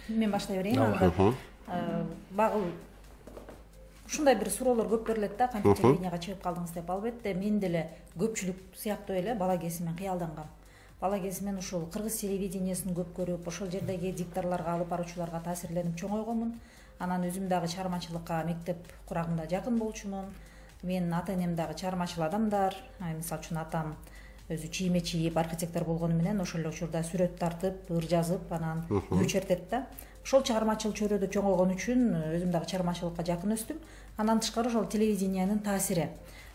Мен баштай берейин анда. Багыл ушундай бир суроолор көп берилет да, кантип телевиденияга чыгып калдыңыз деп. Албетте мен деле көпчүлүк сыяктуу эле бала кезимден кыялдангам. Бала кезимден ушул кыргыз телевидениясын көп көрүп, ошол жердеги дикторлорго, алып баруучуларга таасирленип чоңойгонмун. Анан өзүм дагы чыгармачылыкка мектеп курагында жакын болчумун. Менин ата-энем дагы чыгармачыл адамдар. Мисалы үчүн атам өзү чийме чийип, архитектор болгону менен ошол эле учурда сүрөт тартып, ыр жазып, анан үй чертет да. Ошол чыгармачыл чөйрөдө чоңойгон үчүн өзүм дагы чыгармачылыкка жакын өстүм. Андан тышкары ошол телевидениянын таасири.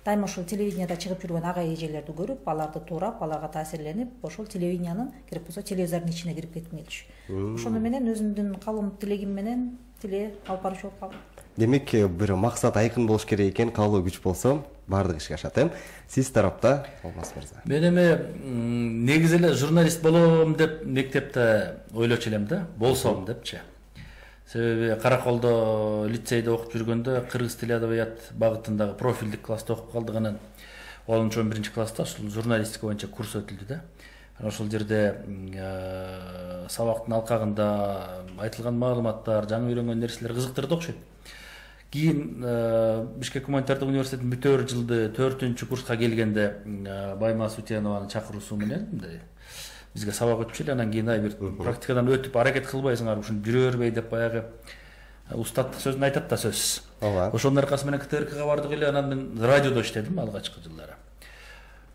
Дайыма ошол телевиденияда чыгып жүргөн ага эжелерди көрүп, аларды туурап, аларга таасирленип, ошол телевидениянын керек болсо телевизордун ичине кирип кетким келчү. Ошону менен өзүмдүн калым тилегим менен теле алып баруучу болуп калдым. Демек, бир максат айкын болуш керек экен, каалоо күч болсо, баардык ишке ашат. Сиз тарапта, Алмаз мырза. Мен эми негизи эле журналист болом деп мектепте ойлочу элем да, болсом депчи. Себеби Караколдо лицейде окуп жүргөндө кыргыз тили адабият багытындагы профилдик класста окуп калдык. Анан 10-11 класста ушул журналистика боюнча курс өтүлдү да. Ошол жерде сабактын алкагында айтылган маалыматтар, жаңы үйрөнгөн нерселер кызыктырды окшойт. Кийин Бишкек гуманитардык университеттин бүтөр жылды 4-курска келгенде Баймас Утянованын чакыруусу менен бизге сабак өтүп эле, анан кийин бир практикадан өтүп аракет кылбайсыңар, ушуну жүрө бербей деп баягы устаттык сөзүн айтат да сөзсүз. Ошонун аркасы менен КТРКга бардык эле, анан мен радиодо иштедим алгачкы жылдары.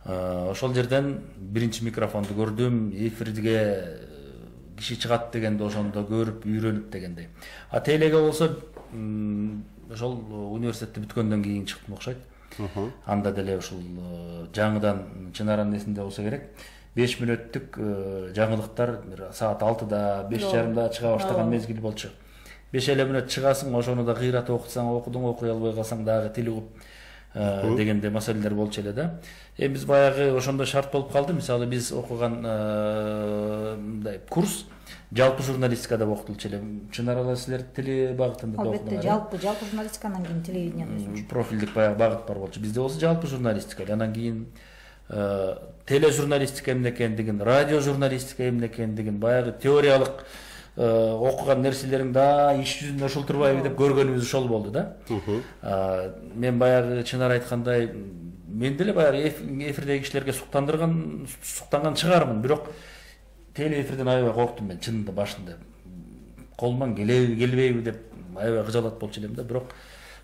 Ошол жерден биринчи микрофонду көрдүм, эфирге киши чыгат дегенде ошондо көрүп, үйрөнүп дегендей. А телеге болсо ошол университетти бүткөндөн кийин чыктым окшойт. Анда деле ушул жаңыдан Чынаранын эсинде болсо керек. 5 мүнөттүк жаңылыктар саат 6-да, 5:30-да чыга баштаган мезгил болчу. 5 мүнөт чыгасың, ошону да кыйратып окутсаң, окудуң, окуй албай калсаң дагы тили угуп дегенде маселелер болчу эле да. Биз баягы ошондо шарт болуп калды. Мисалы биз окуган мындай курс жалпы журналистика деп окутулчу эле. Чынарала силер тили багытында окудуңар. Албетте, жалпы журналистиканан кийин телевидение профилдик баягы багыт бар болчу. Бизде болсо жалпы журналистика. Анан кийин тележурналистика эмне экендигин, радио журналистика эмне экендигин, баягы теориялык окуган нерселериң да иш жүзүндө ошол турбайбы деп көргөнүбүз ошол болду да. Мен баягы Чынар айткандай, мен деле баягы эфирдеги кишилерге суктанган чыгармын, бирок теле эфирден аябай корктум мен чынында башында. Колуман келбейби деп аябай кыжалат болчу элем да, бирок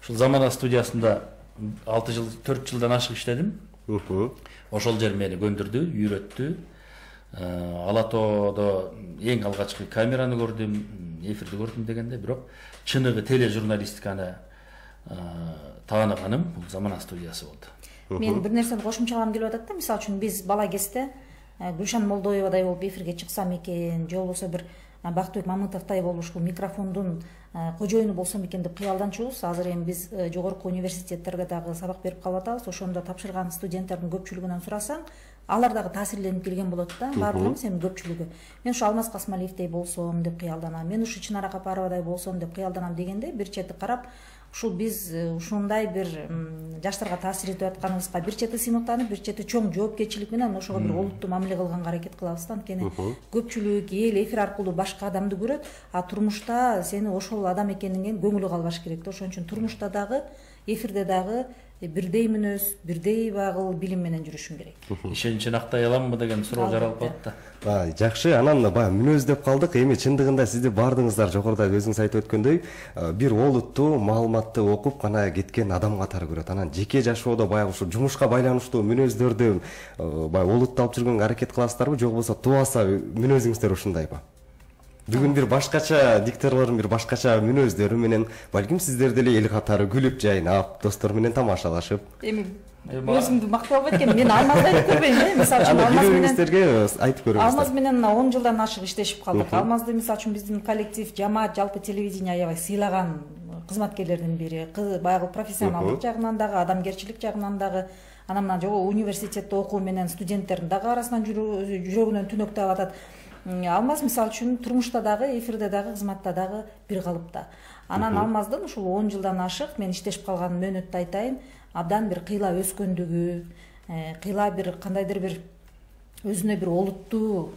ушул Замана студиясында 4 жылдан ашык иштедим. Ошол жер мени көндүрдү, үйрөттү. Алатоодо эң алгачкы камераны көрдүм, эфирди көрдүм дегенде, бирок чыныгы тележурналистиканы тааныганым бул Замана студиясы болду. Мен бир нерсени кошумчалагым келип атат да, мисалы үчүн биз бала кезде Гүлшан Молдоевадай болуп эфирге чыксам экен, же болбосо бир Бактыбек Мамытовтай болуп ушул микрофондун кожоюну болсом экен деп кыялданчубуз. Азыр эми биз жогорку университеттерге дагы сабак берип калып атабыз. Ошондо тапшырган студенттердин көпчүлүгүнөн сурасаң, алар дагы таасирленип келген болот да, баардыгы эмес, эми көпчүлүгү. Мен ушу Алмаз Касмалиевдей болсом деп кыялданам, мен ушу Чынара Капаровадай болсом деп кыялданам дегенде бир чети карап, ушул биз ушундай бир жаштарга таасир этип атканыбызга бир чети сыймыктанып, бир чети чоң жоопкерчилик менен ошого бир олуттуу мамиле кылганга аракет кылабыз да. Анткени көпчүлүк эл эфир аркылуу башка адамды көрөт, а турмушта сени ошол адам экениңен көңүлү калбаш керек да. Ошон үчүн турмушта дагы, эфирде дагы бирдей мүнөз, бирдей багыл билим менен жүрүшүң керек. Ишеничин актай аламбы деген суроо жаралып атты. Жакшы, анан баягы мүнөз деп калдык. Эми чындыгында сизде бардыңыздар жогоруда өзүңүз айтып өткөндөй, бир олуттуу маалыматты окуп гана кеткен адам катары көрөт. Анан жеке жашоодо баягы ушу жумушка байланыштуу мүнөздөрдү баягы олуттап жүргөнгө аракет кыласыздарбы, же болбосо тубаса мүнөзүңүздөр ушундайбы? Бүгүн бир башкача дикторлордун бир башкача мүнөздөрү менен балким сиздер деле эл катары күлүп жайнап, достор менен тамашалашып. Эми өзүмдү мактап албайт экен, мен Алмазды айтып көрбөйм, мисалы үчүн Алмаз менен айтып көрөңүздөр. Алмаз менен 10 жылдан ашык иштешип калдык. Алмазды мисалы үчүн биздин коллектив, жамаат, жалпы телевидение аябай сыйлаган кызматкерлердин бири. Баягы профессионалдык жагынан дагы, адамгерчилик жагынан дагы, анан мына жогу университетте окуу менен студенттердин дагы арасынан жүрөгүнөн түнөктөп атат. Алмаз мисалы үчүн турмушта дагы, эфирде дагы, кызматта дагы бир калыпта. Анан Алмаздын ушул 10 жылдан ашык мен иштешип калган мөөнөттү айтайын, абдан бир кыйла өскөндүгү, кыйла бир кандайдыр бир өзүнө бир олуттуу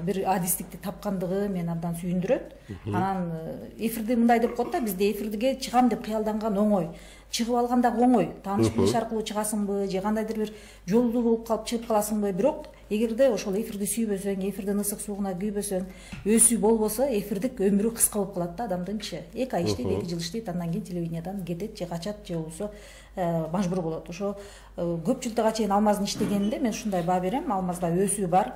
бир адистикти тапкандыгы мени абдан сүйүндүрөт. Анан эфирди мындай деп коет да, бизде эфирге чыгам деп кыялданган оңой, чыгып алган дагы оңой, тааныш билиш аркылуу чыгасыңбы же кандайдыр бир жолдуу болуп калып чыгып каласыңбы. Бирок эгерде ошол эфирди сүйбөсөң, эфирдин ысык сууна күйбөсөң, өсүү болбосо, эфирдик өмүрү кыска болуп калат да адамдынчы. 2 ай иштейт, 2 жыл иштейт, андан кийин телевидениядан кетет же качат же болбосо мажбур болот. Ошо көп жылдарга чейин Алмаздын иштегенинде мен ушундай баа берем. Алмазда өсүү бар.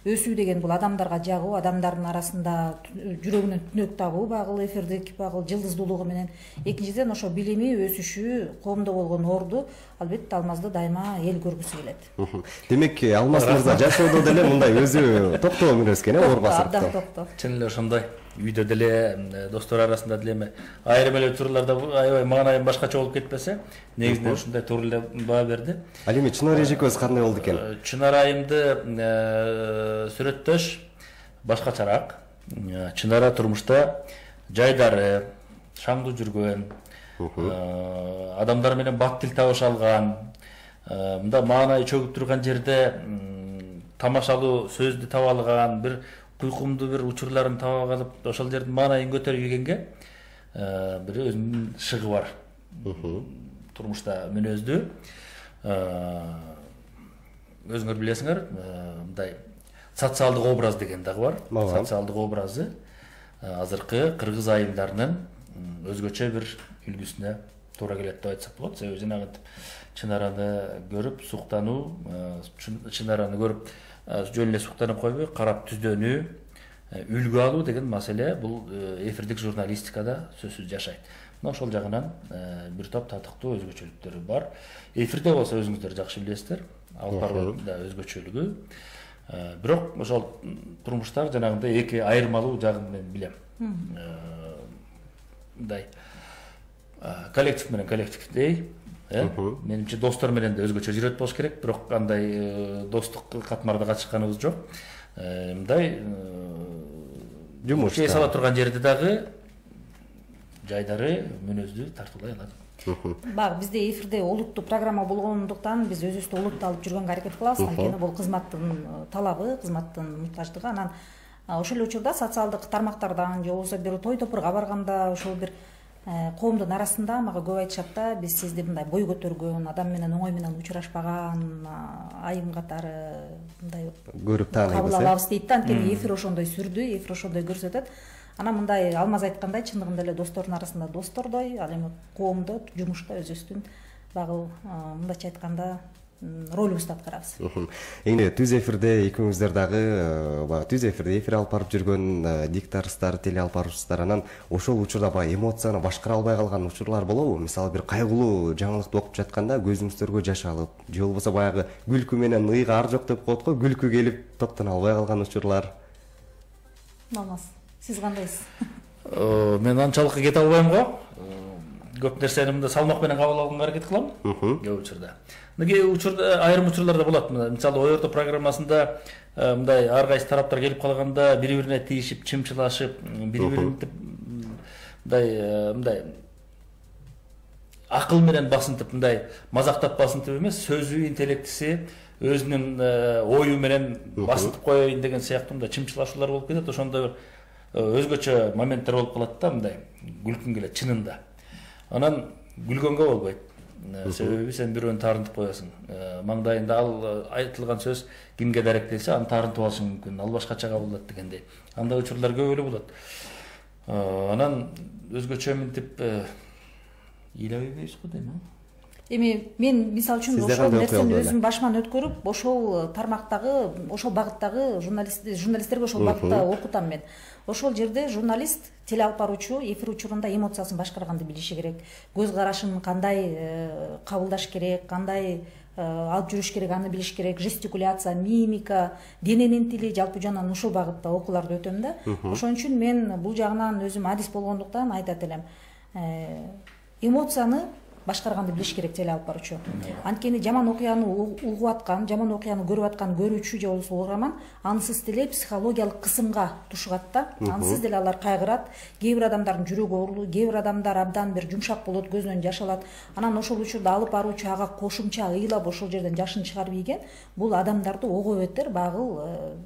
Өсүү деген бул адамдарга жагуу, адамдардын арасында жүрөгүнөн түнөк тагуу, багыл эфирдик, багыл жылдыздуулугу менен. Экинчиден ошо билими, өсүшү, коомдо болгон орду албетте Алмазды дайыма эл көргүсү келет. Демек, Алмаз мырза жашоодо деле мындай өзү токтоо мүнөз экен, оор басырыктуу. Абдан токтоо. Чын эле ошондой. Үйдө деле достор арасында деле эме айрым эле турларда аябай маанайым башкача болуп кетпесе, негизинен ушундай туура эле баа берди. Ал эми Чынар эжекебиз кандай болду экен? Чынар айымды сүрөттөш башкачараак. Чынара турмушта жайдары, шаңдуу жүргөн, адамдар менен бат тил табыша алган, мында маанайы чөгүп турган жерде тамашалуу сөздү таба алган, бир куйкумдуу бир учурларын таба алып, ошол жердин маанайын көтөрүп ийгенге бир өзүнүн шыгы бар. Турмушта мүнөздүү. Өзүңөр билесиңер, мындай социалдык образ деген дагы бар. Социалдык образы азыркы кыргыз айымдарынын өзгөчө бир үлгүсүнө туура келет деп айтсак болот. Себеби жанагы Чынараны көрүп суктануу, Чынараны көрүп жөн эле суктанып койбой, карап түздөнүү, үлгү алуу деген маселе бул эфирдик журналистикада сөзсүз жашайт. Мына ошол жагынан бир топ татыктуу өзгөчөлүктөрү бар. Эфирде болсо өзүңүздөр жакшы билесиздер, алып баруунун да өзгөчөлүгү. Бирок ошол турмуштагы жанагындай эки айырмалуу жагын мен билем. Мындай коллектив менен коллективдей, менимче достор менен да өзгөчө жүрөт болуш керек, бирок андай достук катмарда катышканыбыз жок. Мындай жумуш сала турган жерде дагы жайдары, мүнөздүү тартуулай алат. Баг бизде эфирде олуттуу программа болгондуктан биз өзүбүздү олуттуу алып жүргөнгө аракет кылабыз, анткени бул кызматтын талабы, кызматтын муктаждыгы. Анан ошол учурда социалдык тармактардан же болбосо бир той топурга барганда ошол бир коомдун арасында мага көп айтышат да, биз сизди мындай бой көтөргөн, адам менен оңой менен учурашпаган айым катары мындай көрүп тааныйбыз. Кабыл алабыз дейт да, анткени эфир ошондой сүрдүү, эфир ошондой көрсөтөт. Анан мындай Алмаз айткандай чындыгында эле достордун арасында достордой, ал эми коомдо, жумушта өзүбүздүн багыл мындайча айтканда ролубузду аткарабыз. Эми түз эфирде экөөңүздөр дагы түз эфирде эфир алып барып жүргөн диктористтар, теле алып баруучулар, анан ошол учурда баягы эмоцияны башкара албай калган учурлар болобу? Мисалы бир кайгылуу жаңылыкты окуп жатканда көзүңүздөргө жаш алып, же болбосо баягы күлкү менен ыйга ар жок деп коет го, күлкү келип топтон албай калган учурлар. Алмаз, сиз кандайсыз? Мен анчалык кете албайм го. Көп нерсени мында салмак менен кабыл алганга аракет кылам. Көп учурда. Неге учурда айрым учурларда болот. Мисалы Ойорто программасында мындай ар кайсы тараптар келип калганда бири-бирине тийишип, чымчылашып, бири-бирин мындай акыл менен басынтып, мындай мазактап басынтып эмес, сөзү, интеллектиси, өзүнүн ою менен басынтып коеюн деген сыяктуу мындай чымчылашуулар болуп кетет. Ошондой өзгөчө моменттер болуп калат да, мындай күлкүң келет чынында. Анан күлгөнгө болбойт. Себеби сен бирөөнү таарынтып коесуң. Маңдайында ал айтылган сөз кимге даректелсе, аны таарынтып алышың мүмкүн. Ал башкача кабылдат дегендей. Андай учурлар көп эле болот. Анан өзгөчө мынтип ыйлабайбыз го дейм. Эми мен мисалы үчүн ошол нерсени өзүм башыман өткөрүп, ошол тармактагы, ошол багыттагы журналисттерге ошол багытта окутам мен. Ошол жерде журналист, теле алып баруучу эфир учурунда эмоциясын башкарганды билиши керек. Көз карашын кандай кабылдаш керек, кандай алып жүрүш керек, аны билиш керек. Жестикуляция, мимика, дененин тили, жалпы жанан ушул багытта окууларды өтөм да. Ошон үчүн мен бул жагынан өзүм адис болгондуктан айтат элем. Эмоцияны башкарганды билиш керек теле алып баруучу. Анткени жаман окуяны угуп аткан, жаман окуяны көрүп аткан көрүүчү же болбосо угарман ансыз деле психологиялык кысымга тушугат да. Ансыз деле алар кайгырат. Кээ бир адамдардын жүрөгү оорулуу, кээ бир адамдар абдан бир жумшак болот, көзүнөн жаш алат. Анан ошол учурда алып баруучу ага кошумча ыйлап ошол жерден жашын чыгарып ийген, бул адамдарды ого бетер багыл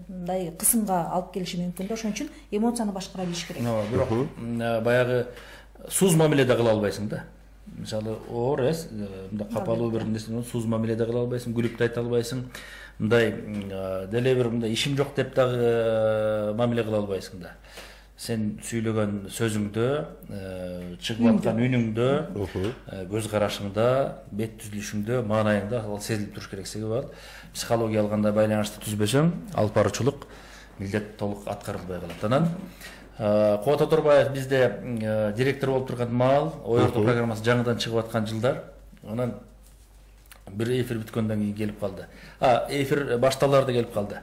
мындай кысымга алып келиши мүмкүн да. Ошон үчүн эмоцияны башкара билиш керек. Бирок баягы суз мамиле да кыла албайсың да. Мисалы оор мындай капалуу бир нерсе суз мамиле да кыла албайсың, күлүп да айта албайсың. Мындай деле бир мындай ишим жок деп дагы мамиле кыла албайсың да. Сен сүйлөгөн сөзүңдө, чыгып аткан үнүңдө, көз карашыңда, бет түзүлүшүңдө, маанайыңда ал сезилип туруш керек. Себеби ал психологиялык андай байланышты түзбөсөң, алып баруучулук милдет толук аткарылбай калат. Анан Кубат Оторбаев бизде директор болуп турган маал, ой орто программасы жаңыдан чыгып аткан жылдар. Анан бир эфир бүткөндөн кийин келип калды. Эфир башталарда келип калды.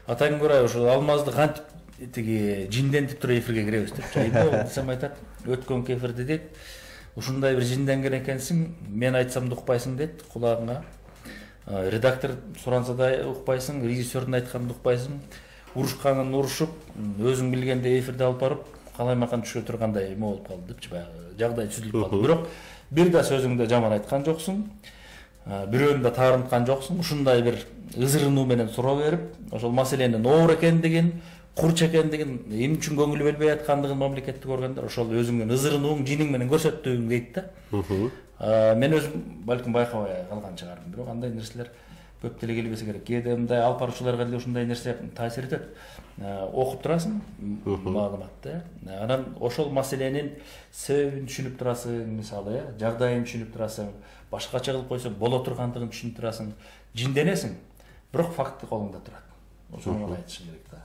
Атайын көрөй ошо алмазды кантип тиги жиндентип туруп эфирге киребиз деп. Жайбы десем айтат. Өткөнкү эфирде дейт. Ушундай бир жинденген экенсиң, мен айтсам да укпайсың дейт кулагыңа. Редактор суранса да укпайсың, режиссердун айтканын укпайсың. Урушканын урушуп, өзүң билгенде эфирде алып барып, калаймакан түшө тургандай эме болуп калды депчи, баягы жагдай түзүлүп калды. Бирок бир да сөзүңдө жаман айткан жоксуң, бирөөнү да таарынткан жоксуң. Ушундай бир ызырынуу менен суроо берип, ошол маселенин оор экендигин, курч экендигин, эмне үчүн көңүл бөлбөй аткандыгын мамлекетти көргөндөр ошол өзүңдүн ызырынууң, жиниң менен көрсөттүгүң дейт да. Мен өзүм балким байкабай калган чыгармын, бирок андай нерселер көп деле келбесе керек. Кээде мындай алып баруучуларга деле ушундай нерсе таасир этет. Окуп турасың маалыматты. Анан ошол маселенин себебин түшүнүп турасың, мисалы, жагдайын түшүнүп турасың, башкача кылып койсо боло тургандыгын түшүнүп турасың, жинденесиң. Бирок факты колуңда турат. Ошону айтышың керек да.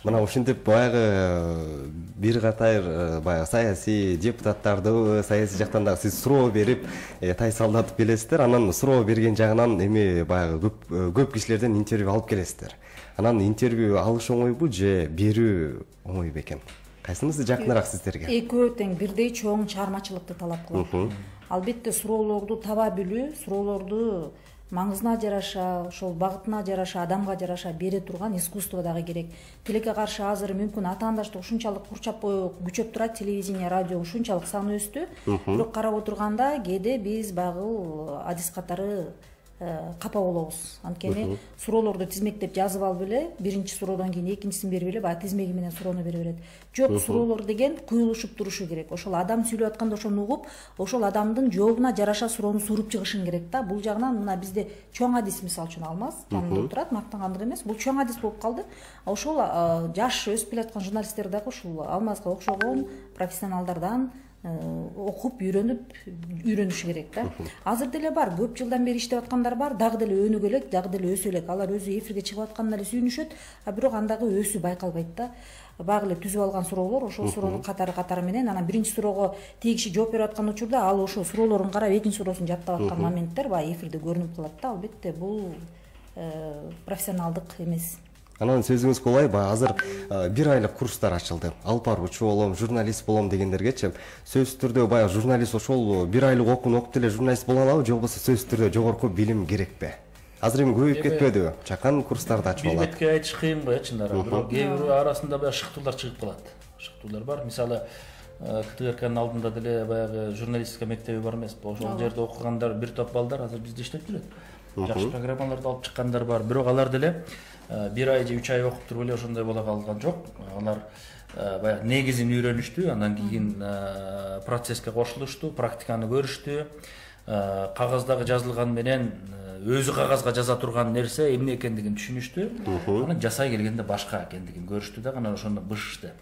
Мына ушинтип баягы бир катар баягы саясий депутаттарды, саясий жактан дагы сиз суроо берип, тайсалдатып келесиздер. Анан суроо берген жагынан эми баягы көп кишилерден интервью алып келесиздер. Анан интервью алыш оңойбу же берүү оңой бекен? Кайсынысы жакыныраак сиздерге? Экөө тең бирдей чоң чыгармачылыкты талап кылат. Албетте суроолорду таба билүү, суроолорду маңызына жараша, ошол багытына жараша, адамга жараша бере турган искусство дагы керек. Тилекке каршы азыр мүмкүн атаандаштык ушунчалык курчап күчөп турат, телевидение, радио ушунчалык саны өстү. Бирок карап отурганда кээде биз багыл адис катары капа болобуз. Анткени суроолорду тизмектеп жазып алып эле, биринчи суроодон кийин экинчисин берип эле баягы тизмеги менен суроону бере берет. Жок, суроолор деген куюлушуп турушу керек. Ошол адам сүйлөп атканда ошону угуп, ошол адамдын жообуна жараша суроону суруп чыгышың керек да. Бул жагынан мына бизде чоң адис мисалы үчүн Алмаз танылып турат, мактангандык эмес. Бул чоң адис болуп калды. Ошол жаш өсүп келаткан журналисттер дагы ушул Алмазга окшогон профессионалдардан окуп, үйрөнүш керек да. Азыр деле бар, көп жылдан бери иштеп аткандар бар, дагы деле өнүгө элек, дагы деле өсө элек. Алар өзү эфирге чыгып атканына эле сүйүнүшөт, бирок андагы өсүү байкалбайт да. Багы эле түзүп алган суроолор, ошол суроонун катары менен анан биринчи суроого тээ киши жооп берип аткан учурда ал ошол суроолорун карап экинчи суроосун жаттап аткан моменттер баягы эфирде көрүнүп калат да. Албетте бул профессионалдык эмес. Анан сөзүңүз колай, азыр бир айлык курстар ачылды. Алып баруучу болом, журналист болом дегендергечи, сөзсүз түрдө баягы журналист ошол бир айлык окууну окуп деле журналист боло алабы, же болбосо сөзсүз түрдө жогорку билим керекпи? Азыр эми көбөйүп кетпедиби? Чакан курстарды ачып алат. Бир бетке айтыш кыйын го, чындыгы. Бирок кээ бир арасында баягы шыктуулар чыгып калат. Шыктуулар бар. Мисалы, КТРКнын алдында деле баягы журналистика мектеби бар эмеспи? Ошол жерде окугандар бир топ балдар азыр бизде иштеп жүрөт. Жакшы программаларды алып чыккандар бар. Бирок алар деле бир ай же 3 ай окуп туруп эле ошондой боло калган жок. Алар баягы негизин үйрөнүштү, андан кийин процесске кошулушту, практиканы көрүштү. Кагаздагы жазылган менен өзү кагазга жаза турган нерсе эмне экендигин түшүнүштү. Анан жасай келгенде башка экендигин көрүштү да, анан ошондо бышышты.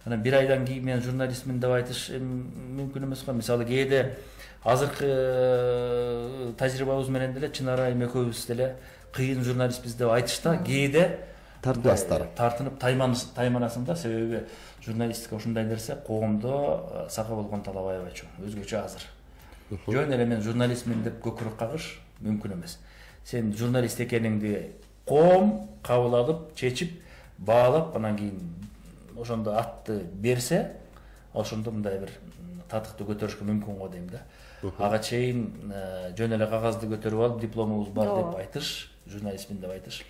Анан бир айдан кийин мен журналистмин деп айтыш мүмкүн эмес го. Мисалы кээде азыркы тажрыйбабыз менен деле Чынара айым экөөбүз деле кыйын журналистпиз деп айтышта кээде тартынып тайманасың да. Себеби журналистика ушундай нерсе, коомдо сага болгон талап аябай чоң, өзгөчө азыр. Жөн эле мен журналистмин деп көкүрөк кагыш мүмкүн эмес. Сен журналист экениңди коом кабыл алып, чечип, баалап, анан кийин ошондо атты берсе, ошондо мындай бир татыкты көтөрүшкө мүмкүн го дейм да. Ага чейин жөн эле кагазды көтөрүп алып дипломубуз бар деп айтыш, журналистмин деп айтыш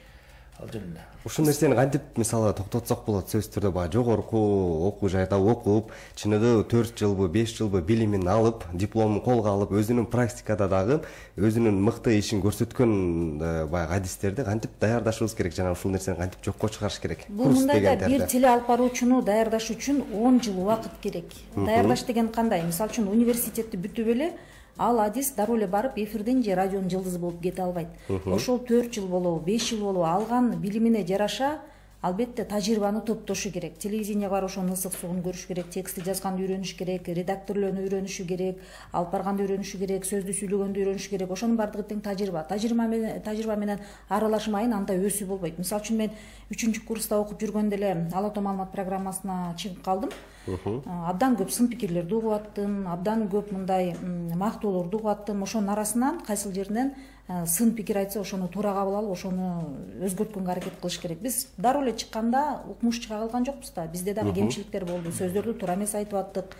ал жөн эле. Ушул нерсени кантип мисалы токтотсок болот? Сөзсүз түрдө баягы жогорку окуу жайда окуп, чыныгы 4 жылбы, 5 жылбы билимин алып, дипломун колго алып, өзүнүн практикада дагы өзүнүн мыкты ишин көрсөткөн баягы адистерди кантип даярдашыбыз керек, жана ушул нерсени кантип жокко чыгарыш керек? Бул мындай да бир теле алып баруучуну даярдаш үчүн 10 жыл убакыт керек. Даярдаш деген кандай? Мисалы үчүн университетти бүтүп эле ал адис дароо эле барып эфирден же радионун жылдызы болуп кете албайт. Ошол 4 жыл болобу, 5 жыл болобу алган билимине жараша албетте тажрыйбаны топтошу керек. Телевидениеге барып ошонун ысык суун көрүш керек, текстти жазганды үйрөнүш керек, редакторлоону үйрөнүшү керек, алып барганды үйрөнүшү керек, сөздү сүйлөгөндү үйрөнүшү керек. Ошонун баардыгы тең тажрыйба. Тажрыйба менен аралашмайын анда өсүү болбойт. Мисалы үчүн мен 3-курста окуп жүргөндө эле Ала Тоо маалымат программасына чыгып калдым. Абдан көп сын пикирлерди угуп аттым, абдан көп мындай мактоолорду угуп аттым. Ошонун арасынан кайсыл жеринен сын пикир айтса ошону туура кабыл алып, ошону өзгөрткөнгө аракет кылыш керек. Биз дароо эле чыкканда укмуш чыга калган жокпуз да. Бизде дагы кемчиликтер болду. Сөздөрдү туура эмес айтып аттык.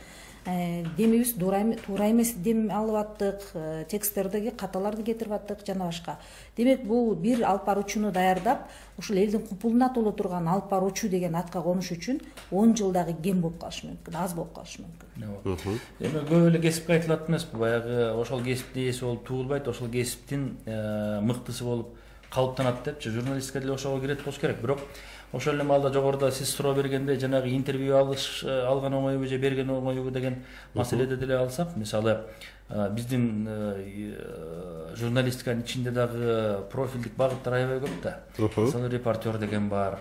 Демибиз туура эмес дем алып аттык, тексттердеги каталарды кетирип аттык жана башка. Демек бул бир алып баруучуну даярдап, ушул элдин купулуна толо турган алып баруучу деген атка конуш үчүн 10 жыл дагы кем болуп калышы мүмкүн, аз болуп калышы мүмкүн. Эми көп эле кесипке айтылат эмеспи, баягы ошол кесиптин ээси болуп туулбайт, ошол кесиптин мыктысы болуп калыптанат депчи, журналистика деле ошого кирет болуш керек. Бирок ошол эле маалда жогоруда сиз суроо бергендей жанагы интервью алган оңойбу же берген оңойбу деген маселеде деле алсак, мисалы биздин журналистиканын ичинде дагы профилдик багыттар аябай көп да. Мисалы репортер деген бар,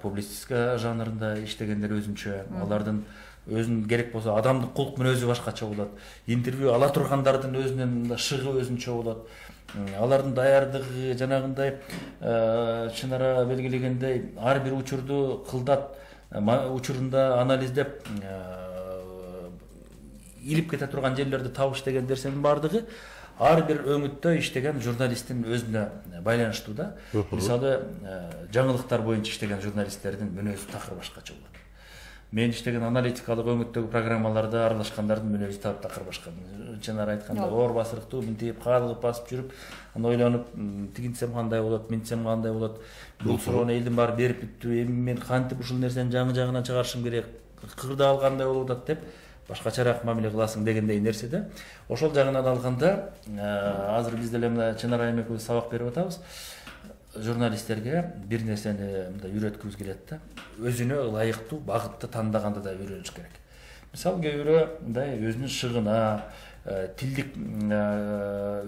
публицистика жанрында иштегендер өзүнчө, алардын өзүнүн керек болсо адамдык кулк мүнөзү башкача болот. Интервью ала тургандардын өзүнүн шыгы өзүнчө болот. Алардын даярдыгы жанагындай чынара белгилегендей ар бир учурду кылдат учурунда анализдеп илип кете турган жерлерди табыш деген нерсенин баардыгы ар бир өңүттө иштеген журналисттин өзүнө байланыштуу да. Мисалы жаңылыктар боюнча иштеген журналисттердин мүнөзү такыр башкача болот. Мен иштеген аналитикалык өңүттөгү программаларда аралашкандардын мүнөзү такыр башка. Чынара айтканда оор басырыктуу мынтип каалыгып басып жүрүп, аны ойлонуп, тигинтсем кандай болот, мынтсем кандай болот. Бул суроону элдин баары берип бүттү. Эми мен кантип ушул нерсени жаңы жагынан чыгарышым керек, кырдаал кандай болуп атат деп башкачараак мамиле кыласың дегендей нерсе да. Ошол жагынан алганда азыр биз деле мына Чынара эмекебиз сабак берип атабыз. Журналисттерге бир нерсени мындай үйрөткүбүз келет да. Өзүнө ылайыктуу багытты тандаганда да үйрөнүш керек. Мисалы кээ бирөө мындай өзүнүн шыгына, тилдик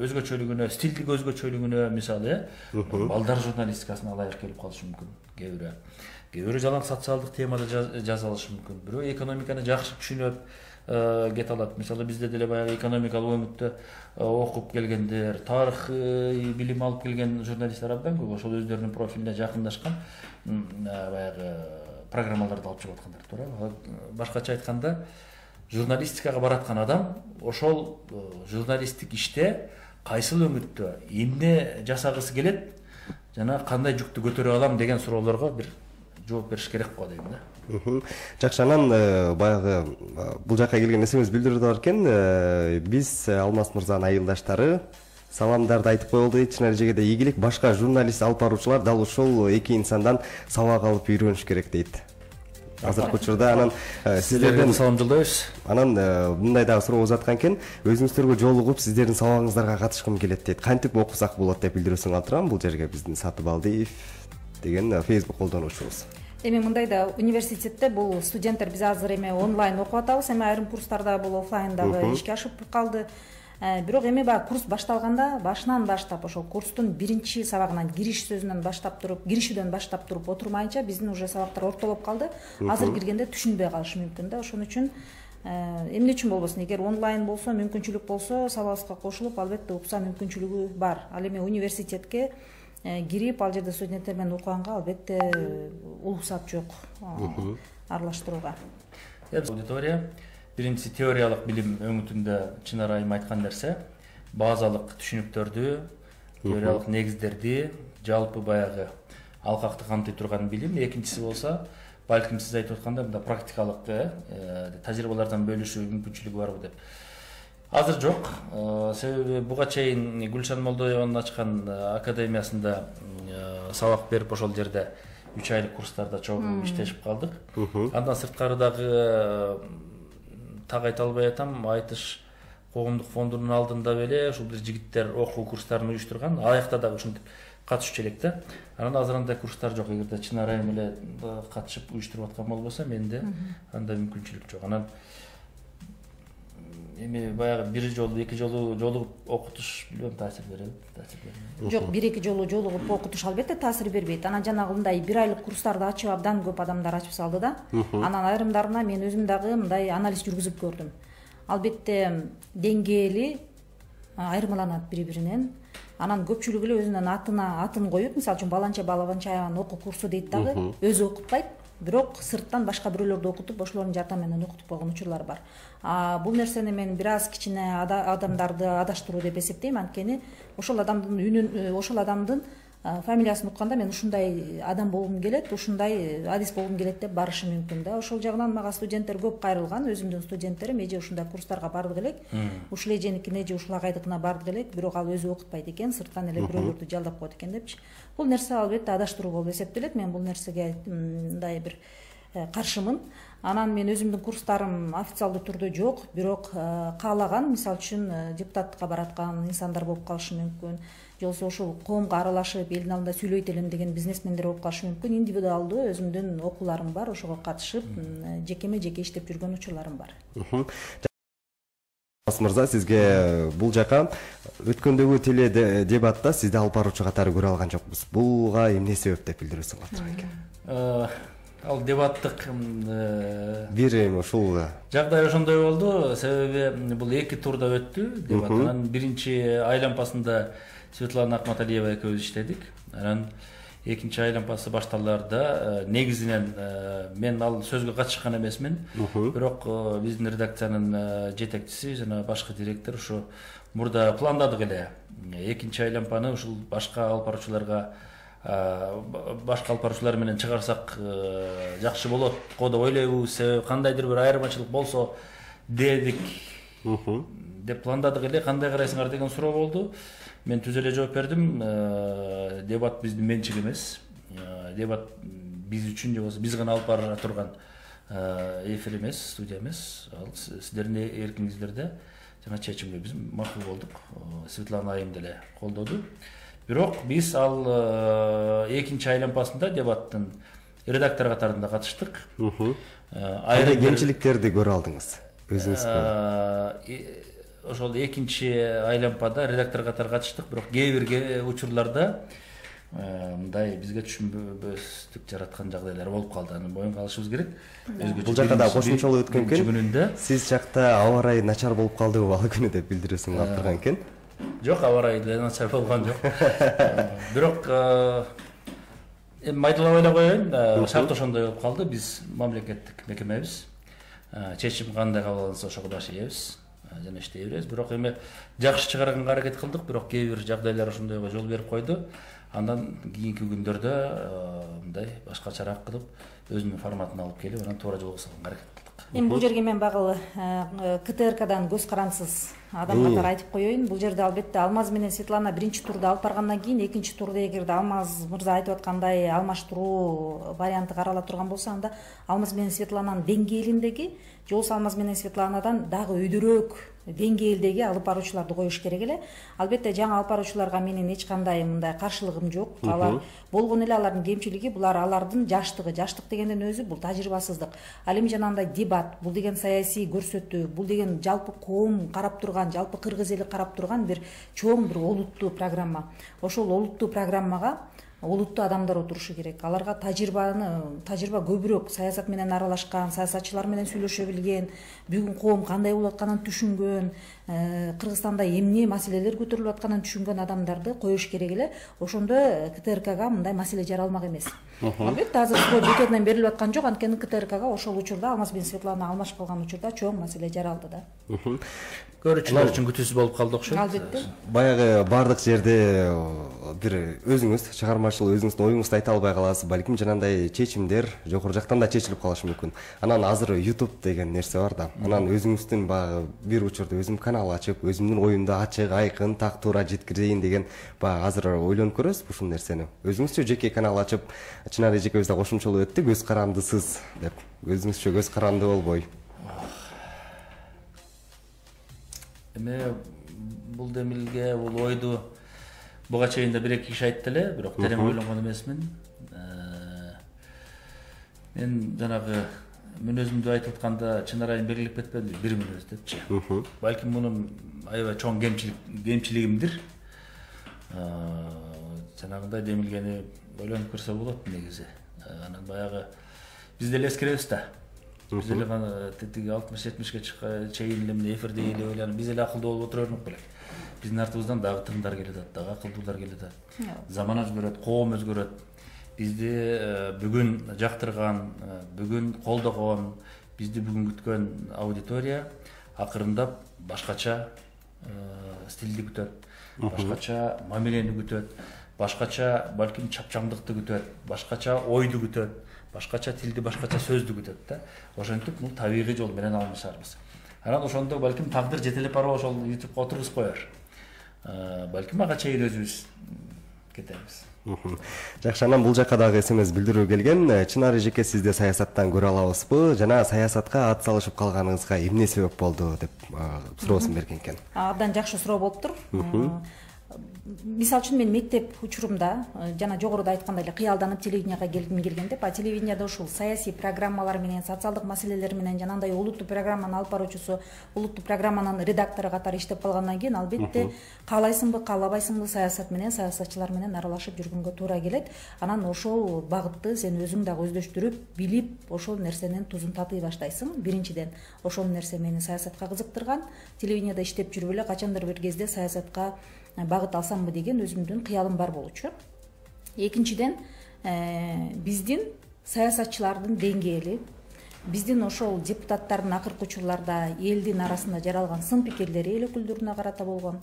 өзгөчөлүгүнө, стилдик өзгөчөлүгүнө мисалы балдар журналистикасына ылайык келип калышы мүмкүн. Кээ бирөө жалаң социалдык темада жаза алышы мүмкүн. Бирөө экономиканы жакшы түшүнөт, кете алат. Мисалы бизде деле баягы экономикалык өңүттө окуп келгендер, тарых билим алып келген журналисттер абдан көп. Ошол өздөрүнүн профилине жакындашкан баягы программаларды алып чыгып аткандар, туура. Башкача айтканда, журналистикага бараткан адам ошол журналисттик иште кайсыл өңүттө эмне жасагысы келет жана кандай жүктү көтөрө алам деген суроолорго бир жооп бериш керек го дейм да. Жакшы, анан баягы бул жакка келген эсебиз билдирүү бар экен. Биз Алмаз мырзанын айылдаштары саламдарды айтып коелду. Чын жегеде ийгилик, башка журналист алып баруучулар дал ушул эки инсандан сабак алып үйрөнүш керек дейт. Азыркы учурда анан сиздерден салам жолдойбуз. Анан мындай дагы суроо узаткан экен. Өзүңүздөргө жолугуп сиздердин сабагыңыздарга катышкым келет дейт. Кантип окусак болот деп билдирүүсүн калтырам. Бул жерге биздин Сатыбалдиев деген Facebook колдонуучубуз. Эми мындай да университетте бул студенттер биз азыр эми онлайн окуп атабыз, эми айрым курстарда бул офлайн дагы ишке ашып калды. Бирок эми баягы курс башталганда башынан баштап ошол курстун биринчи сабагынан кириш сөзүнөн баштап туруп, киришүүдөн баштап туруп отурмайынча биздин уже сабактар ортолоп калды. Азыр киргенде түшүнбөй калышы мүмкүн да. Ошон үчүн эмне үчүн болбосун, эгер онлайн болсо, мүмкүнчүлүк болсо, сабагыбызга кошулуп, албетте укса мүмкүнчүлүгү бар. Ал эми университетке кирип, ал жерде студенттер менен окуганга албетте уруксат жок аралаштырууга. Аудитория биринчи теориялык билим өңүтүндө Чынара айым айткан нерсе базалык түшүнүктөрдү, теориялык негиздерди, жалпы баягы алкакты камтый турган билим. Экинчиси болсо балким сиз айтып аткандай мындай практикалык тажрыйбалардан бөлүшүү мүмкүнчүлүгү барбы деп. Азыр жок. Себеби буга чейин Гүлшан Молдоеванын ачкан академиясында сабак берип ошол жерде 3 айлык курстарда чогуу иштешип калдык. Андан сырткары дагы так айта албай атам, айтыш коомдук фондунун алдында беле ушул бир жигиттер окуу курстарын уюштурган. Аякта дагы ушинтип катышчу элек да. Анан азыр андай курстар жок. Эгерде чын арайым эле катышып уюштуруп аткан болбосо, менде андай мүмкүнчүлүк жок. Анан эми баягы бир жолу, эки жолу жолугуп окутуш билбейм таасир береби, таасир бербейби. Жок, бир-эки жолу жолугуп окутуш албетте таасир бербейт. Анан жанагындай 1 айлык курстарды ачып абдан көп адамдар ачып салды да. Анан айрымдарына мен өзүм дагы мындай анализ жүргүзүп көрдүм. Албетте деңгээли айырмаланат бири-биринен. Анан көпчүлүгү эле өзүнүн атын коюп, мисалы үчүн баланча окуу курсу дейт дагы, өзү окутпайт. Бирок сырттан башка бирөөлөрдү окутуп, ошолордун жардамы менен окутуп койгон учурлар бар. Бул нерсени мен бир аз кичине адамдарды адаштыруу деп эсептейм, анткени ошол адамдын фамилиясын укканда мен ушундай адам болгум келет, ушундай адис болгум келет деп барышы мүмкүн да. Ошол жагынан мага студенттер көп кайрылган, өзүмдүн студенттерим эже ушундай курстарга бардык элек. Ушул эженикине же ушул агайдыкына бардык элек, бирок ал өзү окутпайт экен, сырттан эле бирөөлөрдү жалдап коет экен депчи. Бул нерсе албетте адаштыруу болуп эсептелет. Мен бул нерсеге мындай бир каршымын. Анан мен өзүмдүн курстарым официалдуу түрдө жок, бирок каалаган, мисалы үчүн депутаттыкка бараткан инсандар болуп калышы мүмкүн. Же болбосо ушул коомго аралашып, элдин алдында сүйлөйт элем деген бизнесмендер болуп калышы мүмкүн. Индивидуалдуу өзүмдүн окууларым бар, ошого катышып, жеке иштеп жүргөн учурларым бар. Мырза, сизге бул жака өткөндөгү теле дебатта сизди алып баруучу катары көрө алган жокпуз. Буга эмне себеп деп билдиресиң экен? Ал дебаттык бир ушул жагдай ошондой болду. Себеби бул 2 турда өттү дебат. Анан биринчи айлампасында Светлана Акматалиева экөөбүз иштедик. Анан экинчи айлампасы башталаарда негизинен мен ал сөзгө катышкан эмесмин. Бирок биздин редакциянын жетекчиси жана башкы директор ушу мурда пландадык эле. Экинчи айлампаны ушул башка алып баруучуларга башка алып баруучулар менен чыгарсак жакшы болот го деп ойлойбуз. Себеби кандайдыр бир айырмачылык болсо дедик деп пландадык эле. Кандай карайсыңар деген суроо болду. Мен түз эле жооп бердим. Дебат биздин менчик эмес. Дебат биз үчүн же болбосо биз гана алып бара турган эфир эмес, студия эмес. Ал сиздердин эркиңиздерде жана чечимге биз макул болдук. Светлана айым деле колдоду. Бирок биз ал экинчи айлампасында дебаттын редактор катарында катыштык. Кандай кемчиликтерди көрө алдыңыз өзүңүз? Ошол экинчи айлампада редактор катары катыштык, бирок кээ бир учурларда мындай бизге түшүнбөстүк жараткан жагдайлар болуп калды. Аны боюнга алышыбыз керек. Бул жакта да кошумчалуу өткөн экен. Сиз жакта аба ырайы начар болуп калдыбы ал күнү деп билдиресиң алып турган экен. Жок, аба ырайы деле начар болгон жок. Бирок майдалап ойлой коеюн, шарт ошондой болуп калды. Биз мамлекеттик мекемебиз. Чечим кандай кабыл алынса ошого баш ийебиз. Жана иштей беребиз. Бирок эми жакшы чыгарганга аракет кылдык, бирок кээ бир жагдайлар ошондойго жол берип койду. Андан кийинки күндөрдө мындай башкачараак кылып, өзүнүн форматын алып келип, анан туура жолго салганга аракет кылдык. Эми бул жерге мен багыл КТРКдан көз карансыз адам катары айтып коеюн. Бул жерде албетте Алмаз менен Светлана биринчи турда алып баргандан кийин, экинчи турда эгерде Алмаз мырза айтып аткандай алмаштыруу варианты карала турган болсо, анда Алмаз менен Светлананын деңгээлиндеги, же болбосо Алмаз менен Светланадан дагы өйдөрөөк деңгээлдеги алып баруучуларды коюш керек эле. Албетте жаңы алып баруучуларга менин эч кандай мындай каршылыгым жок. Алар болгон эле алардын кемчилиги булар алардын жаштыгы. Жаштык дегенден өзү бул тажрыйбасыздык. Ал эми жанагындай дебат, бул деген саясий көрсөтүү, бул деген жалпы коом карап турган, жалпы кыргыз эли карап турган бир чоң бир олуттуу программа. Ошол олуттуу программага олуттуу адамдар отурушу керек. Аларга тажрыйба көбүрөөк, саясат менен аралашкан, саясатчылар менен сүйлөшө билген, бүгүн коом кандай болуп атканын түшүнгөн, Кыргызстанда эмне маселелер көтөрүлүп атканын түшүнгөн адамдарды коюш керек эле. Ошондо КТРКга мындай маселе жаралмак эмес. Албетте азыр суроо жекеден берилип аткан жок, анткени КТРКга ошол учурда Алмаз менен Светлана алмашып калган учурда чоң маселе жаралды да. Көрүүчүлөр үчүн күтүүсүз болуп калды окшойт. Албетте. Баягы бардык жерде бир өзүңүз чыгарма башыл өзүңүздүн оюңузду айта албай каласыз, балким жанагындай чечимдер жогору жактан да чечилип калышы мүмкүн. Анан азыр YouTube деген нерсе бар да. Анан өзүңүздүн баягы бир учурда өзүм канал ачып, өзүмдүн оюмду ачык, айкын, так туура жеткирейин деген баягы азыр ойлонуп көрөсүзбү ушул нерсени? Өзүңүзчө жеке канал ачып, Чынар эжекебиз да кошумчалап өттү, көз карандысыз деп. Өзүңүзчө көз каранды болбой. Эме бул демилге, бул ойду буга чейин да бир-эки киши айтты эле, бирок терең ойлонгон эмесмин. Мен жанагы мүнөзүмдү айтып атканда Чынар айым белгилеп кетпедимби, бир мүнөз депчи. Балким мунун аябай чоң кемчилигимдир. Жанагындай демилгени ойлонуп көрсө болот негизи. Анан баягы биз деле эскеребиз да. Биз деле тетиги 60-70ге чейин эле эфирде эле ойланып, биз эле акылдуу болуп отура бермек белек. Биздин артыбыздан дагы тыңдар келе жатат, дагы акылдуулар келе жатат. Заман өзгөрөт, коом өзгөрөт. Бизди бүгүн жактырган, бүгүн колдогон, бизди бүгүн күткөн аудитория акырындап башкача стилди күтөт, башкача мамилени күтөт, башкача балким чапчаңдыкты күтөт, башкача ойду күтөт, башкача тилди, башкача сөздү күтөт да. Ошентип бул табигый жол менен алмашарбыз. Анан ошондо балким тагдыр жетелеп барып ошол YouTube'га отургузуп коер. Балким ага чейин өзүбүз кетебиз. Жакшы, анан бул жакка дагы СМС билдирүү келген. Чынар эжеке, сизди саясаттан көрө алабызбы? Жана саясатка ат салышып калганыңызга эмне себеп болду деп суроосун берген экен. Абдан жакшы суроо болуптур. Мисалы үчүн мен мектеп учурумда жана жогоруда айткандай эле кыялданып телевиденияга келгим келген деп, телевиденияда ушул саясий программалар менен, социалдык маселелер менен жанагындай улуттуу программанын алып баруучусу, улуттуу программанын редактору катары иштеп калгандан кийин албетте каалайсыңбы, каалабайсыңбы саясат менен, саясатчылар менен аралашып жүргөнгө туура келет. Анан ошол багытты сен өзүң дагы өздөштүрүп, билип, ошол нерсенин тузун татый баштайсың. Биринчиден, ошол нерсе мени саясатка кызыктырган. Телевиденияда иштеп жүрүп эле качандыр бир кезде саясатка багыт алсамбы деген өзүмдүн кыялым бар болчу. Экинчиден, биздин саясатчылардын деңгээли, биздин ошол депутаттардын акыркы учурларда элдин арасында жаралган сын пикирлери эл өкүлдөрүнө карата болгон.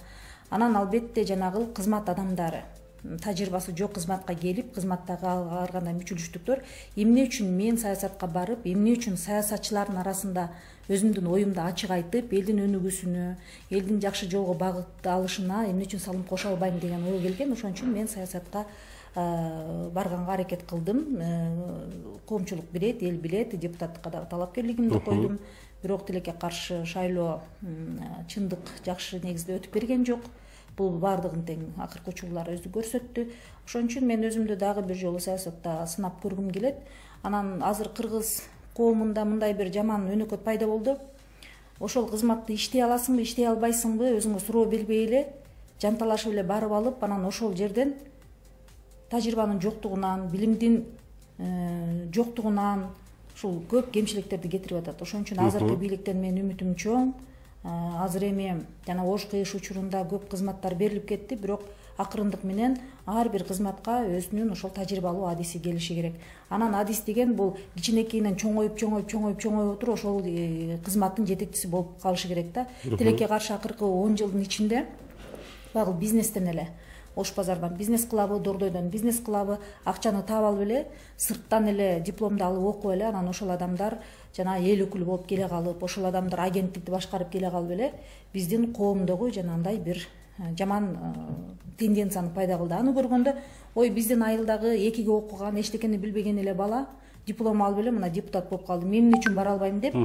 Анан албетте жанагы кызмат адамдары, тажрыйбасы жок кызматка келип, кызматтагы ар кандай мүчүлүштүктөр, эмне үчүн мен саясатка барып, эмне үчүн саясатчылардын арасында өзүмдүн оюмду ачык айтып, элдин өнүгүүсүнө, элдин жакшы жолго багыт алышына эмне үчүн салым кошо албайм деген ой келген. Ошон үчүн мен саясатка барганга аракет кылдым. Коомчулук билет, эл билет, депутаттыкка дагы талапкерлигимди койдум. Бирок тилекке каршы шайлоо чындык жакшы негизде өтүп берген жок. Бул бардыгын тең акыркы учурлар өзү көрсөттү. Ошон үчүн мен өзүмдү дагы бир жолу саясатта сынап көргүм келет. Анан азыр кыргыз коомунда мындай бир жаман өнөкөт пайда болду. Ошол кызматты иштей аласыңбы, иштей албайсыңбы, өзүңө суроо бербей эле, жанталашып эле барып алып, анан ошол жерден тажрыйбанын жоктугунан, билимдин жоктугунан ушул көп кемчиликтерди кетирип атат. Ошон үчүн азыркы бийликтен менин үмүтүм чоң. Азыр эми жана ош кыйыш учурунда көп кызматтар берилип кетти, бирок акырындык менен ар бир кызматка өзүнүн ошол тажрыйбалуу адиси келиши керек. Анан адис деген бул кичинекейинен чоңоюп отуруп ошол кызматтын жетекчиси болуп калышы керек да. Тилекке каршы акыркы 10 жылдын ичинде багыл бизнестен эле, Ош базардан бизнес кылабы, Дордойдон бизнес кылабы, акчаны таап алып эле, сырттан эле дипломду алып окуп эле, анан ошол адамдар жана эл өкүлү болуп келе калып, ошол адамдар агенттикти башкарып келе калып эле биздин коомдогу жанагындай бир жаман тенденцияны пайда кылды. Аны көргөндө, ой, биздин айылдагы 2ге окуган, эчтекени билбеген эле бала диплом алып эле мына депутат болуп калды. Мен эмне үчүн бара албайм деп,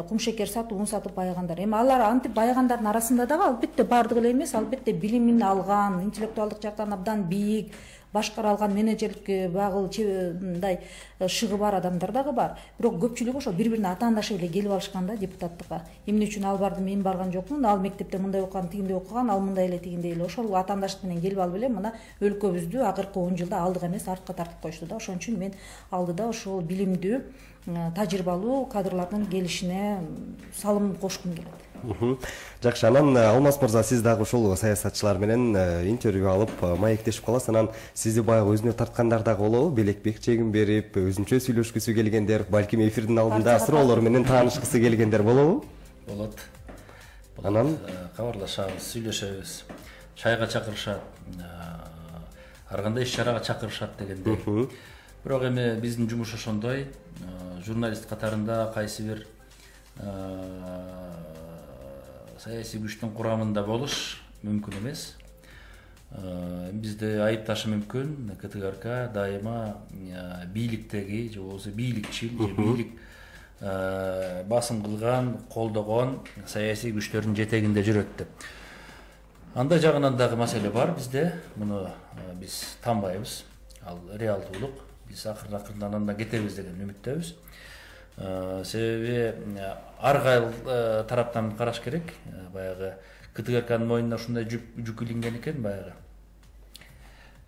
кумшекер сатып, un сатып байыгандар. Эми алар антип байыгандардын арасында дагы албетте бардыгы эле эмес, албетте билимин алган, интеллектуалдык жактан абдан бийик, башкара алган, менеджерликке багыл мындай шыгы бар адамдар дагы бар. Бирок көпчүлүгү ошо бири-бирине атаандашып эле келип алышкан да депутаттыкка. Эмне үчүн ал барды, мен барган жокмун, ал мектепте мындай окуган, тигиндей окуган, ал мындай эле, тигиндей эле. Ошол атаандаштык менен келип алып эле мына өлкөбүздү акыркы 10 жылда алдыга эмес, артка тартып коюшту да. Ошон үчүн мен алдыда ошол билимдүү, тажрыйбалуу кадрлардын келишине салым кошкум келет. Жакшы, анан Алмаз мырза, сиз дагы ушул саясатчылар менен интервью алып маектешип каласыз. Анан сизди баягы өзүнө тарткандар дагы болобу? Белекбек чегин берип, өзүнчө сүйлөшкүсү келгендер, балким эфирдин алдында суроолор менен таанышкысы келгендер болобу? Болот. Анан кабарлашабыз, сүйлөшөбүз, чайга чакырышат. ар кандай иш чарага чакырышат дегендей. Бирок эми биздин жумуш ошондой. Журналист катарында кайсы бир саясий күчтүн курамында болуш мүмкүн эмес. Бизди айыпташы мүмкүн. КТРК дайыма бийликтеги же болбосо бийликчил же бийлик басым кылган, колдогон саясий күчтөрдүн жетегинде жүрөт деп. Андай жагынан дагы маселе бар бизде. Муну биз танбайбыз. Ал реалдуулук. Биз акырдан анда кетебиз деген үмүттөбүз. Себеби ар кайыл тараптан караш керек. Баягы КТРКнын мойнуна ушундай жүк илинген экен, баягы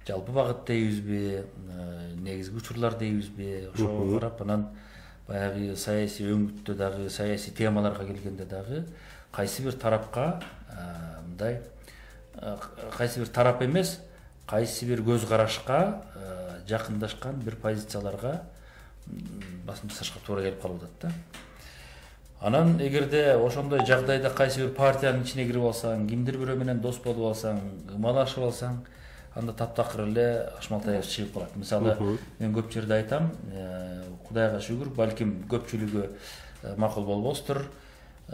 жалпы багыт дейбизби, негизги учурлар дейбизби, ошого карап анан баягы саясий өңүттө дагы, саясий темаларга келгенде дагы кайсы бир тарапка мындай кайсы бир тарап эмес, кайсы бир көз карашка жакындашкан бир позицияларга басым жасашка туура келип калып атат да. Анан эгерде ошондой жагдайда кайсы бир партиянын ичине кирип алсаң, кимдир бирөө менен дос болуп алсаң, ымалашып алсаң, анда таптакыр эле Ашмалтаев чыгып калат. Мисалы, мен көп жерде айтам, Кудайга шүгүр, балким көпчүлүгү макул болбостур.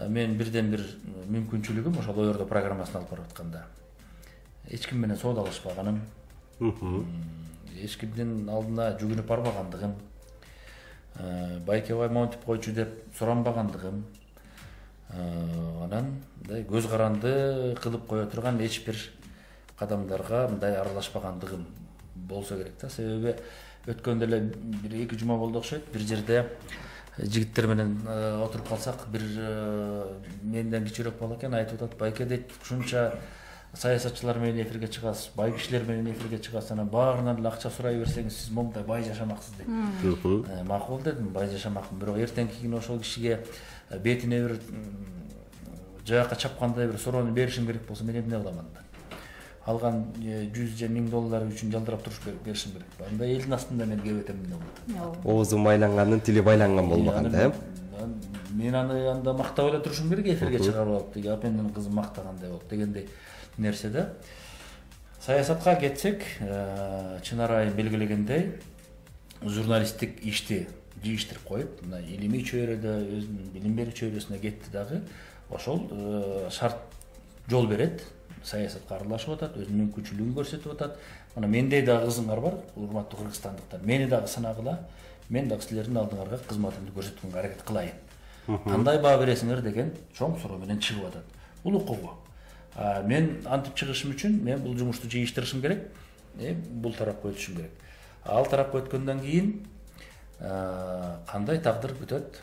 Мен бирден бир мүмкүнчүлүгүм ошол Оердо программасын алып барып атканда эч ким менен соодалашпаганым, эч кимдин алдына жүгүнүп барбагандыгым, Байкебай монтип койчу деп суранбагандыгым, анан мындай көз каранды кылып кое турган эч бир кадамдарга мындай аралашпагандыгым болсо керек да. Себеби өткөндө эле бир 2 жума болду окшойт, бир жерде жигиттер менен отуруп калсак, бир менден кичүүрөөк бала экен, айтып атат: "Байке дейт, ушунча саясатчылар менен эфирге чыгасыз, бай кишилер менен эфирге чыгасыз, анан баарынан эле акча сурай берсеңиз, сиз момундай бай жашамаксыз" дейт. Макул дедим, бай жашамакмын, бирок эртеңки күнү ошол кишиге бетине бир жаакка чапкандай бир суроону беришим керек болсо, мен эмне кылам анда? Алган 100 же 1000 доллар үчүн жалдырап туруш беришим керек. Анда элдин астында мен кебетем эмне болот? Оозу майланганын тили байланган болбоганда, э? Мен аны анда мактап эле турушум керек, эфирге чыгарып алып, деги апамдын кызы мактагандай болуп дегендей нерсе да. Саясатка кетсек, чын арайын белгилегендей, журналисттик ишти жыйыштырып коюп, мына илимий чөйрөдө өзүнүн билим берүү чөйрөсүнө кетти дагы, ошол шарт жол берет. Саясатка аралашып атат, өзүнүн мүмкүнчүлүгүн көрсөтүп атат. Мына мендей дагы кызыңар бар, урматтуу кыргызстандыктар. Мени дагы сынагыла, мен дагы силердин алдыңарга кызматымды көрсөткөнгө аракет кылайын. Кандай баа бересиңер деген чоң суроо менен чыгып атат. Бул укугу. Мен антип чыгышым үчүн мен бул жумушту жыйыштырышым керек, бул тарапка өтүшүм керек. Ал тарапка өткөндөн кийин кандай тагдыр күтөт?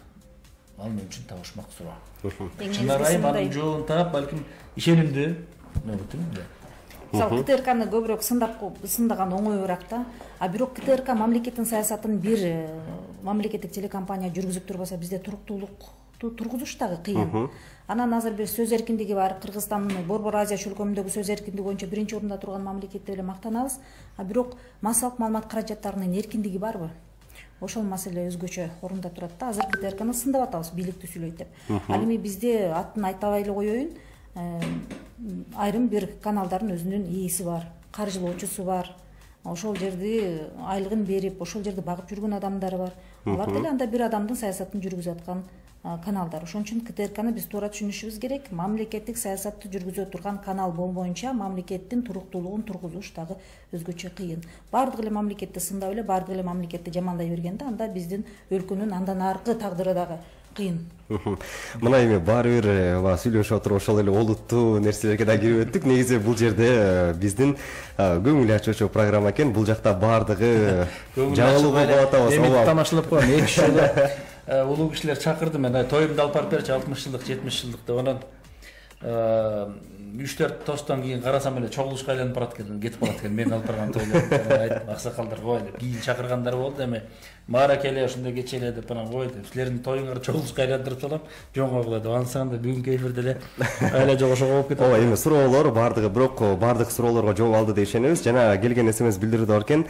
Ал мен үчүн табышмак суроо. Чын арайым анын жолун таап, балким ишенимдүү. Мисалы КТРКны көбүрөөк сындаган оңойбураак да. Бирок КТРК мамлекеттин саясатын бир мамлекеттик телекомпания жүргүзүп турбаса, бизде туруктуулук тургузуш дагы кыйын. Анан азыр бир сөз эркиндиги бар. Кыргызстандын Борбор Азия чөлкөмүндөгү сөз эркиндиги боюнча биринчи орунда турган мамлекет деп эле мактанабыз. Бирок массалык маалымат каражаттарынын эркиндиги барбы? Ошол маселе өзгөчө орунда турат да. Азыр КТРКны сындап атабыз, бийликти сүйлөйт деп. Ал эми бизде атын айтабай эле коеюн. Айрым бир каналдардын өзүнүн ээси бар, каржылоочусу бар. Ошол жерди айлыгын берип, ошол жерди багып жүргөн адамдары бар. Алар деле анда бир адамдын саясатын жүргүзүп аткан каналдар. Ошон үчүн КТРКны биз туура түшүнүшүбүз керек. Мамлекеттик саясатты жүргүзө турган канал болбоюнча мамлекеттин туруктуулугун тургузуш дагы өзгөчө кыйын. Бардык эле мамлекетти сындап эле, бардык эле мамлекетти жамандай бергенде анда биздин өлкөнүн андан аркы тагдыры дагы кыйын. Мына эми баары бир сүйлөшүп отуруп ошол эле олуттуу нерселерге да кирип өттүк. Негизи бул жерде биздин көңүл ачуучу программа экен. Бул жакта баардыгы жаңылыгы болуп атабыз. Эми тамашалап коем. 2 жолу улуу кишилер чакырды, мен тоюмду алып барып берчи, 60 жылдык, 70 жылдык деп. Анан 3-4 тостон кийин карасам эле чогулушка айланып барат экен, кетип калат экен. Мен алып барган тойлор айтып, аксакалдар кой деп кийин чакыргандар болду. Эми мааракеле ушундай кечеле деп анан кой деп силердин тоюңарды чогулушка айландырып салам жоңго кыла деп ансаң да бүгүнкү эфирде эле айла жогошого болуп кетет. Ооба, эми суроолор бардыгы, бирок бардык суроолорго жооп алды деп ишенебиз. Жана келген СМС билдирүүдө бар экен.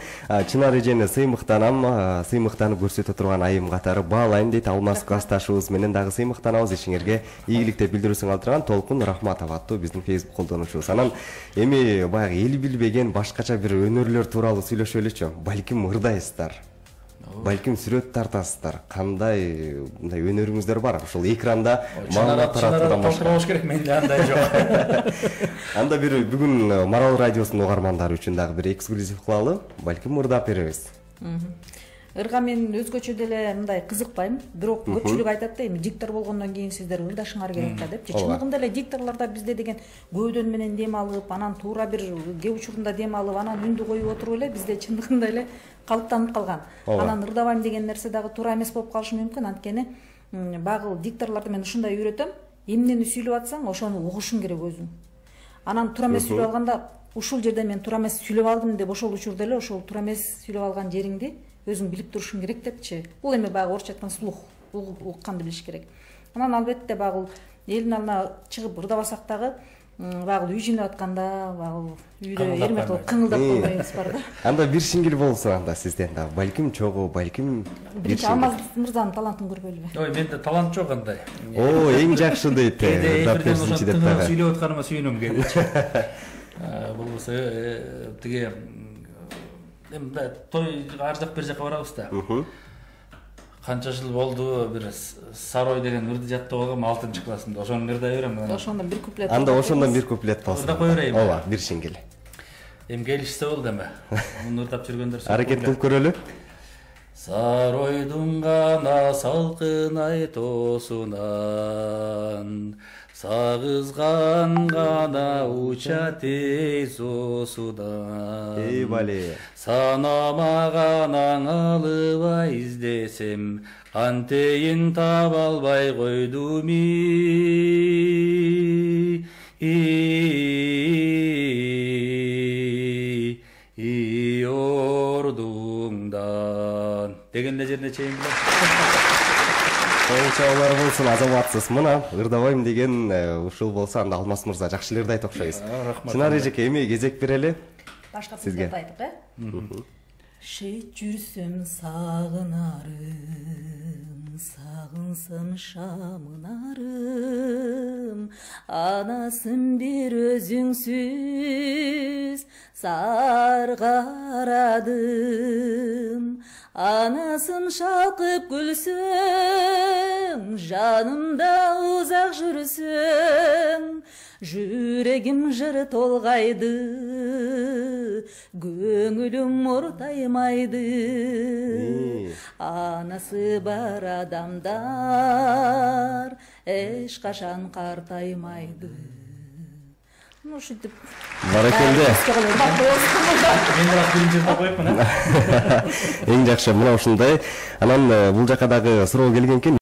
Чынар эжени сыймыктанып көрсөтө турган айым катары баалайм дейт. Алмаз классташыбыз менен дагы сыймыктанабыз. Ишиңерге ийгилик деп билдирүүсүн калтырган Толкун Рахматова аттуу биздин Facebook колдонуучубуз. Анан эми баягы эл билбеген башкача бир өнөрлөр тууралуу сүйлөшөлүчү. Балким ырдайсыздар. Балким сүрөт тартасыздар. Кандай мындай өнөрүңүздөр бар? Ошол экранда маалымат таратуудан башка. Болуш керек, менде андай жок. Анда бир бүгүн Марал радиосунун угармандары үчүн дагы бир эксклюзив кылалы. Балким ырдап беребиз. Ырга мен өзгөчө деле мындай кызыкпайм, бирок көпчүлүк айтат да, эми диктор болгондон кийин сиздер ырдашыңар керек да депчи. Чындыгында эле дикторлордо бизде деген көөдөн менен дем алып, анан туура бир кээ учурунда дем алып, анан үндү коюп отуруп эле бизде чындыгында эле калыптанып калган. Анан ырдабайм деген нерсе дагы туура эмес болуп калышы мүмкүн. Анткени багыл дикторлорду мен ушундай үйрөтөм. Эмнени сүйлөп атсаң, ошону угушуң керек өзүң. Анан туура эмес сүйлөп алганда, ушул жерде мен туура эмес сүйлөп алдым деп ошол учурда эле ошол туура эмес сүйлөп алган жериңди өзүң билип турушуң керек депчи. Бул эми багы орусча айткан слух, укканды билиш керек. Анан албетте багыл элдин алдына чыгып ырдабасак дагы багыл үй жыйнап атканда, багыл үйдө эрме кылып кыңылдап койбойбуз бар да. Анда бир сиңгил болсо анда сизден да балким чогуу, балким биринчи Алмаз мырзанын талантын көрбөйлүбү? Ой, менде талант жок андай. О, эң жакшы дейт. Ырдап берсинчи деп дагы. Сүйлөп атканыма сүйүнөм кээде. Болбосо тиги эми той ар жак бер жакка барабыз да. Канча жыл болду, бир Сарой деген ырды жаттап алгам 6-чы классымда. Ошону ырдай берем. Ошондон бир куплет. Анда ошондон бир куплет болсун. Ырдап кое берейин. Ооба, бир сиңгил. Эми келишсе болду эми. Муну ырдап жүргөндөр. Аракет кылып көрөлү. Саройдун гана салкын ай тоосунан сагызган гана уча тез осудан. Эй бали. Санамаган алыбай издесем, кантейин таба албай койдум ордуңдан деген жерине чейин билем. Чоңчолор болсун, азаматсыз. Мына ырдабайм деген ушул болсо анда Алмаз мырза жакшы эле ырдайт окшойсуз. Чынар эжеке, эми кезек берели. Башка сизге айтып, Шет жүрсөм сагынарым, сагынсам шамынарым, анасын бир өзүңсүз саргарадым. Анасын шалкып күлсөң, жанымда узак жүрсөң, жүрегим жыр толгайды, көңүлүм муртаймайды. Анасы бар адамдар эч качан картаймайды. Ушинтип баракелде. Мен дагы биринчи ырдап коюпмун. Эң жакшы мына ушундай. Анан бул жака дагы суроо келген экен.